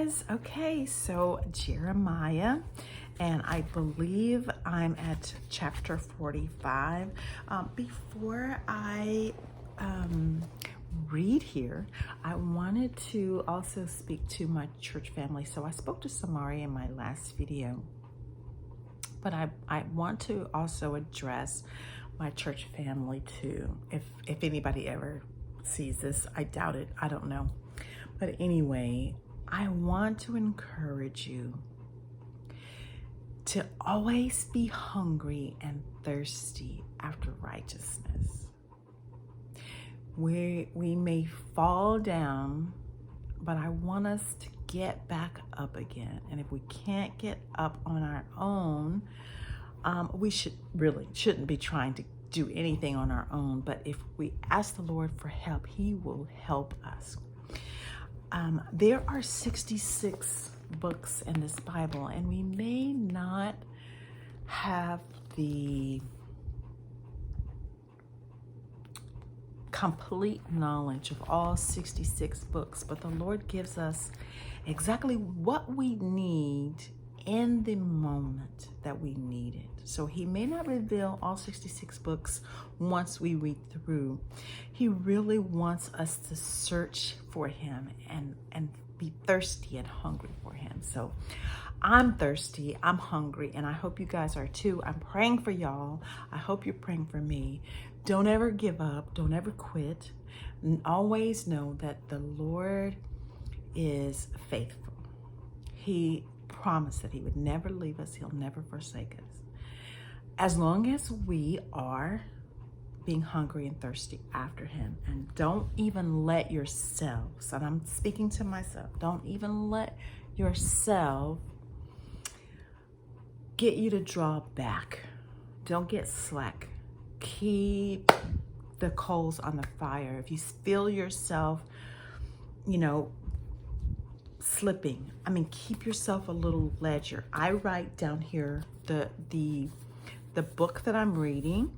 guys. Okay, so Jeremiah, and I believe I'm at chapter 45. Before I read here, I wanted to also speak to my church family. So I spoke to Samari in my last video, but I want to also address my church family too. If anybody ever sees this, I doubt it, I don't know. But anyway, I want to encourage you to always be hungry and thirsty after righteousness. We may fall down, but I want us to get back up again. And if we can't get up on our own, we shouldn't be trying to do anything on our own. But if we ask the Lord for help, He will help us. There are 66 books in this Bible, and we may not have the complete knowledge of all 66 books, but the Lord gives us exactly what we need in the moment that we need it. So He may not reveal all 66 books once we read through. He really wants us to search for Him and be thirsty and hungry for Him. So I'm thirsty, I'm hungry, and I hope you guys are too. I'm praying for y'all. I hope you're praying for me. Don't ever give up. Don't ever quit. And always know that the Lord is faithful. He promised that He would never leave us. He'll never forsake us. As long as we are being hungry and thirsty after Him, and don't even let yourselves, and I'm speaking to myself, don't even let yourself get you to draw back. Don't get slack. Keep the coals on the fire. If you feel yourself, slipping, keep yourself a little ledger. I write down here the book that I'm reading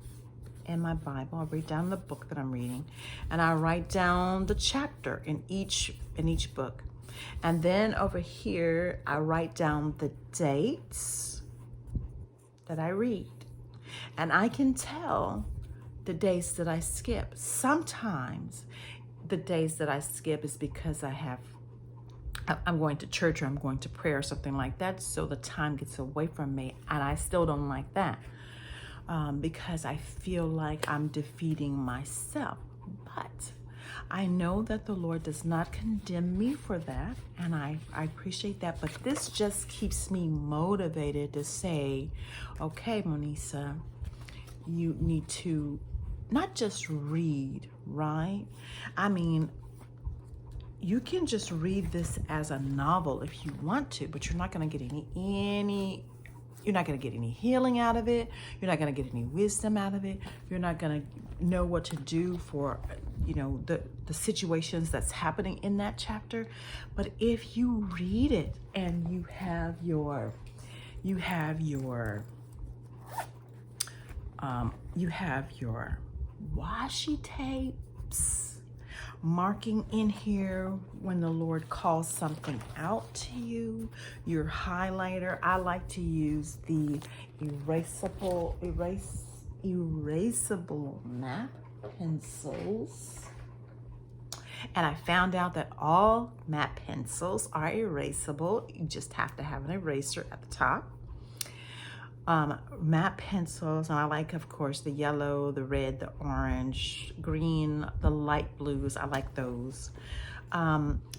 in my Bible. I write down the book that I'm reading, and I write down the chapter in each book. And then over here, I write down the dates that I read. And I can tell the days that I skip. Sometimes the days that I skip is because I'm going to church or I'm going to prayer or something like that. So the time gets away from me, and I still don't like that because I feel like I'm defeating myself. But I know that the Lord does not condemn me for that, and I appreciate that. But this just keeps me motivated to say, okay, Monisa, you need to not just read, right? You can just read this as a novel if you want to, but you're not going to get you're not going to get any healing out of it. You're not going to get any wisdom out of it. You're not going to know what to do for, the situations that's happening in that chapter. But if you read it and you have your washi tapes marking in here when the Lord calls something out to you, your highlighter. I like to use the erasable map pencils. And I found out that all map pencils are erasable. You just have to have an eraser at the top. Map pencils, and I like, of course, the yellow, the red, the orange, green, the light blues. I like those.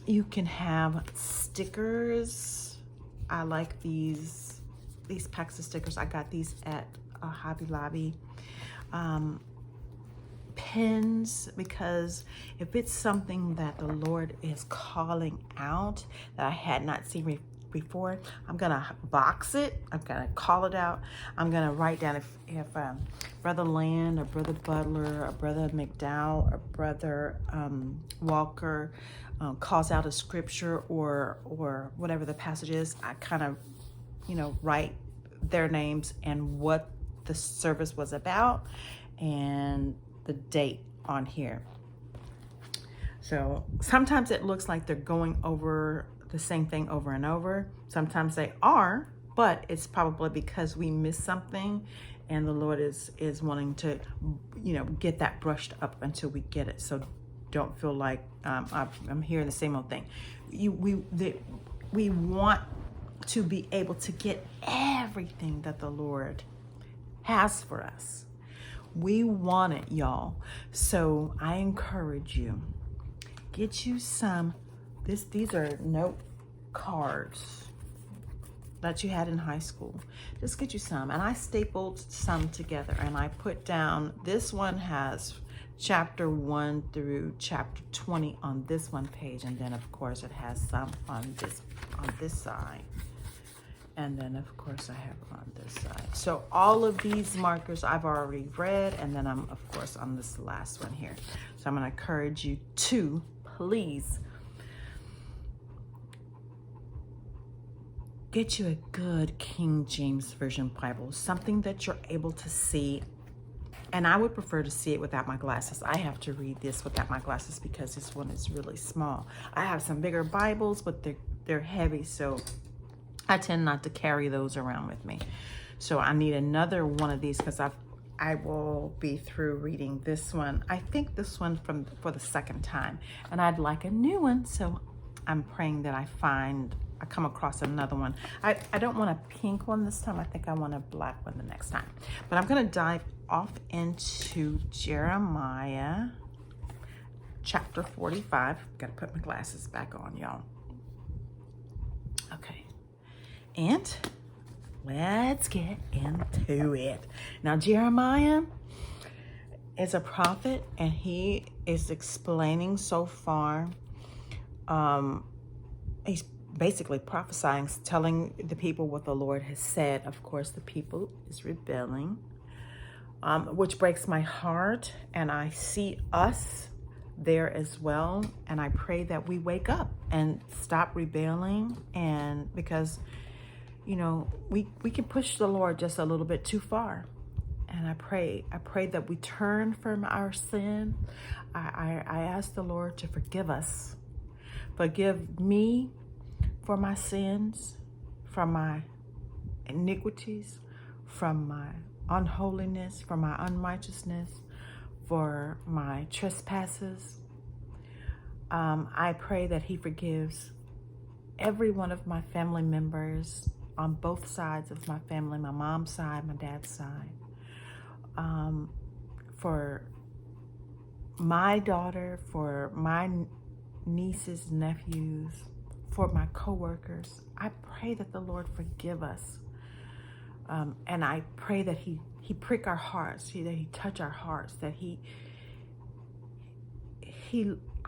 You can have stickers. I like these packs of stickers. I got these at Hobby Lobby. Pens, because if it's something that the Lord is calling out that I had not seen before, I'm gonna box it. I'm gonna call it out. I'm gonna write down if Brother Land or Brother Butler or Brother McDowell or Brother Walker calls out a scripture or whatever the passage is. I kind of write their names and what the service was about and the date on here. So sometimes it looks like they're going over the same thing over and over. Sometimes they are, but it's probably because we missed something, and the Lord is wanting to, get that brushed up until we get it. So don't feel like I'm hearing the same old thing. We want to be able to get everything that the Lord has for us. We want it, y'all. So I encourage you, get you some. These are note cards that you had in high school. Just get you some. And I stapled some together, and I put down, this one has chapter 1 through chapter 20 on this one page, and then of course it has some on this side, and then of course I have on this side. So all of these markers I've already read, and then I'm of course on this last one here. So I'm going to encourage you to please get you a good King James Version Bible, something that you're able to see. And I would prefer to see it without my glasses. I have to read this without my glasses because this one is really small. I have some bigger Bibles, but they're heavy, so I tend not to carry those around with me. So I need another one of these because I will be through reading this one. I think this one for the second time, and I'd like a new one. So I'm praying that I come across another one. I don't want a pink one this time. I think I want a black one the next time. But I'm going to dive off into Jeremiah chapter 45. Got to put my glasses back on, y'all. Okay. And let's get into it. Now, Jeremiah is a prophet, and he is explaining so far. He's basically prophesying, telling the people what the Lord has said. Of course, the people is rebelling, which breaks my heart, and I see us there as well. And I pray that we wake up and stop rebelling, and because we can push the Lord just a little bit too far. And I pray that we turn from our sin. I ask the Lord to forgive us. Forgive me for my sins, from my iniquities, from my unholiness, from my unrighteousness, for my trespasses. I pray that he forgives every one of my family members on both sides of my family, my mom's side, my dad's side. For my daughter, for my nieces, nephews, for my co-workers. I pray that the Lord forgive us. And I pray that he prick our hearts, that he touch our hearts, that he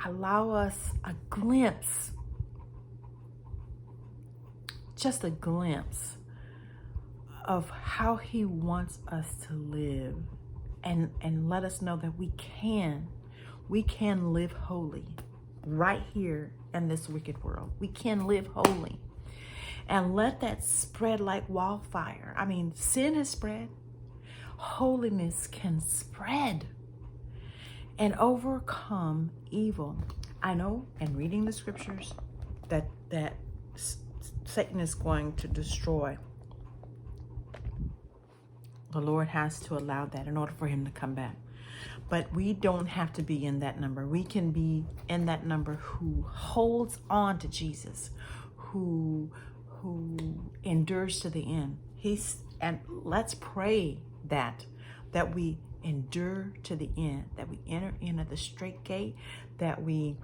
allow us a glimpse, just a glimpse of how he wants us to live, and let us know that we can live holy right here in this wicked world. We can live holy, and let that spread like wildfire. I mean, sin has spread. Holiness can spread and overcome evil. I know, in reading the scriptures, that Satan is going to destroy. The Lord has to allow that in order for him to come back. But we don't have to be in that number. We can be in that number who holds on to Jesus, who endures to the end. And let's pray that we endure to the end, that we enter in at the straight gate, that we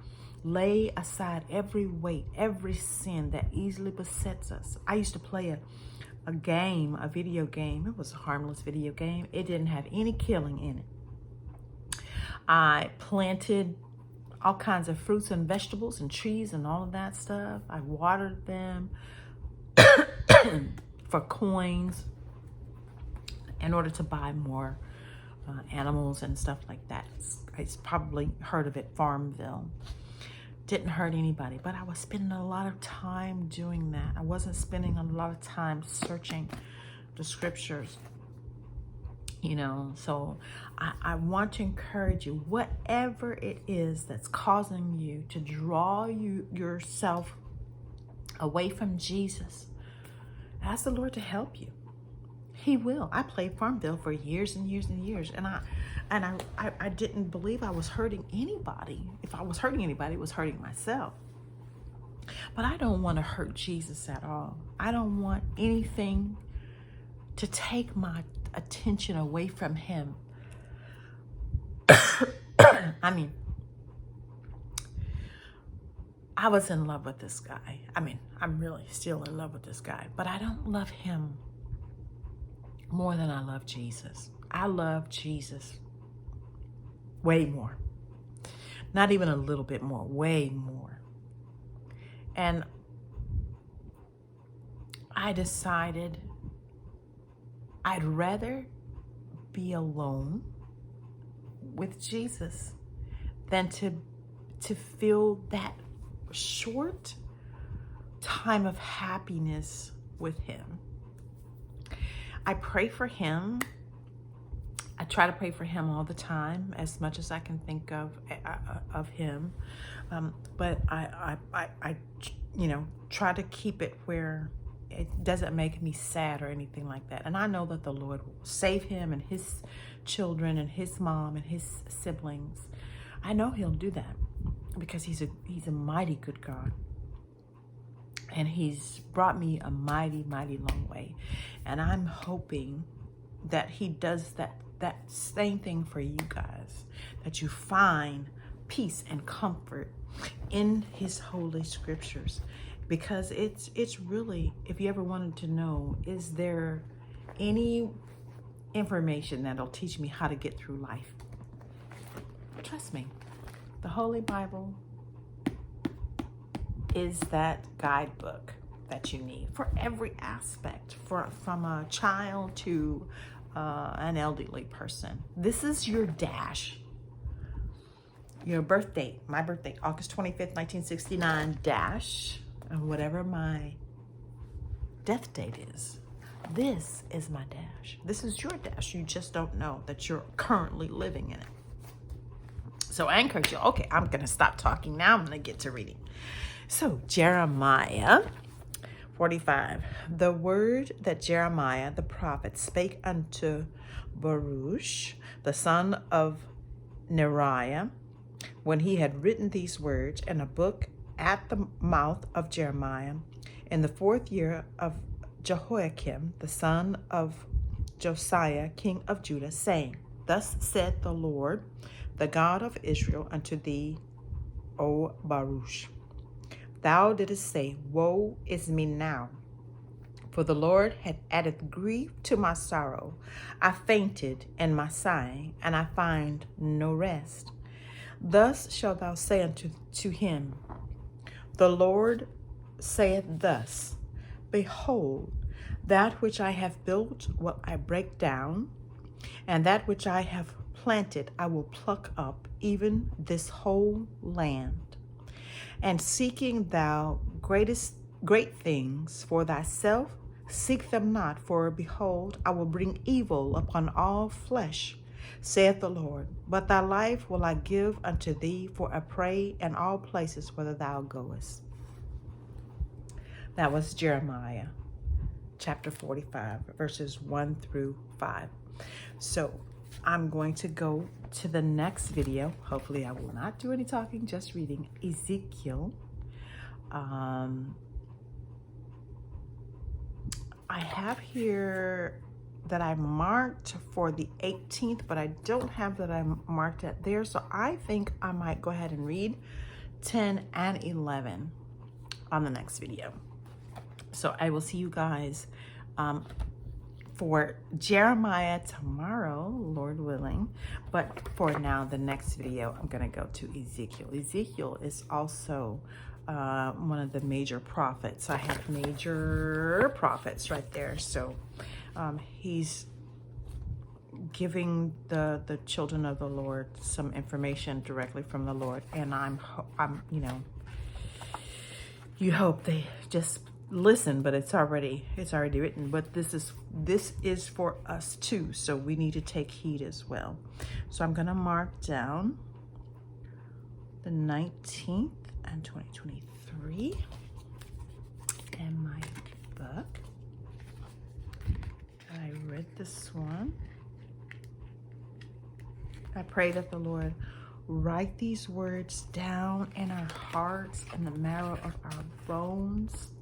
lay aside every weight, every sin that easily besets us. I used to play a video game. It was a harmless video game. It didn't have any killing in it. I planted all kinds of fruits and vegetables and trees and all of that stuff. I watered them for coins in order to buy more animals and stuff like that. It's probably heard of it, Farmville. Didn't hurt anybody, but I was spending a lot of time doing that. I wasn't spending a lot of time searching the scriptures, so I want to encourage you, whatever it is that's causing you to draw yourself away from Jesus, ask the Lord to help you. He will. I played Farmville for years and years and years, and I didn't believe I was hurting anybody. If I was hurting anybody, it was hurting myself. But I don't want to hurt Jesus at all. I don't want anything to take my attention away from him. I mean, I was in love with this guy. I mean, I'm really still in love with this guy, but I don't love him more than I love Jesus. I love Jesus way more. Not even a little bit more, way more. And I decided I'd rather be alone with Jesus than to feel that short time of happiness with him. I pray for him. I try to pray for him all the time, as much as I can think of him. But I try to keep it where it doesn't make me sad or anything like that. And I know that the Lord will save him and his children and his mom and his siblings. I know he'll do that because he's a mighty good God. And he's brought me a mighty, mighty long way. And I'm hoping that he does that same thing for you guys, that you find peace and comfort in his holy scriptures. Because it's really, if you ever wanted to know, is there any information that'll teach me how to get through life? Trust me, the Holy Bible is that guidebook that you need for every aspect, from a child to an elderly person. This is your dash. Your birth date, my birthday, August 25th, 1969, dash, and whatever my death date is. This is my dash. This is your dash. You just don't know that you're currently living in it. So I encourage you. Okay, I'm going to stop talking now. I'm going to get to reading. So Jeremiah 45. The word that Jeremiah the prophet spake unto Baruch, the son of Neriah, when he had written these words in a book at the mouth of Jeremiah, in the 4th year of Jehoiakim, the son of Josiah, king of Judah, saying, Thus said the Lord, the God of Israel, unto thee, O Baruch. Thou didst say, Woe is me now, for the Lord had added grief to my sorrow. I fainted in my sighing, and I find no rest. Thus shalt thou say unto him, The Lord saith thus, Behold, that which I have built will I break down, and that which I have planted I will pluck up, even this whole land. And seeking thou great things for thyself, seek them not, for behold, I will bring evil upon all flesh, saith the Lord. But thy life will I give unto thee for a prey in all places whither thou goest. That was Jeremiah chapter 45, verses 1 through 5. So I'm going to go to the next video. Hopefully I will not do any talking, just reading Ezekiel. I have here that I marked for the 18th, but I don't have that I marked at there. So I think I might go ahead and read 10 and 11 on the next video. So I will see you guys for Jeremiah tomorrow, Lord willing. But for now, the next video, I'm going to go to Ezekiel. Ezekiel is also one of the major prophets. I have major prophets right there. So he's giving the children of the Lord some information directly from the Lord. And I'm you hope they just listen, but it's already written. But this is for us too, so we need to take heed as well. So I'm gonna mark down the 19th and 2023. this one. I pray that the Lord write these words down in our hearts and the marrow of our bones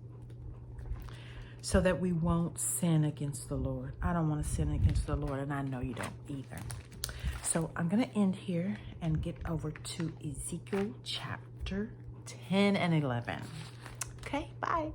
so that we won't sin against the Lord. I don't want to sin against the Lord, and I know you don't either. So I'm going to end here and get over to Ezekiel chapter 10 and 11. Okay, bye.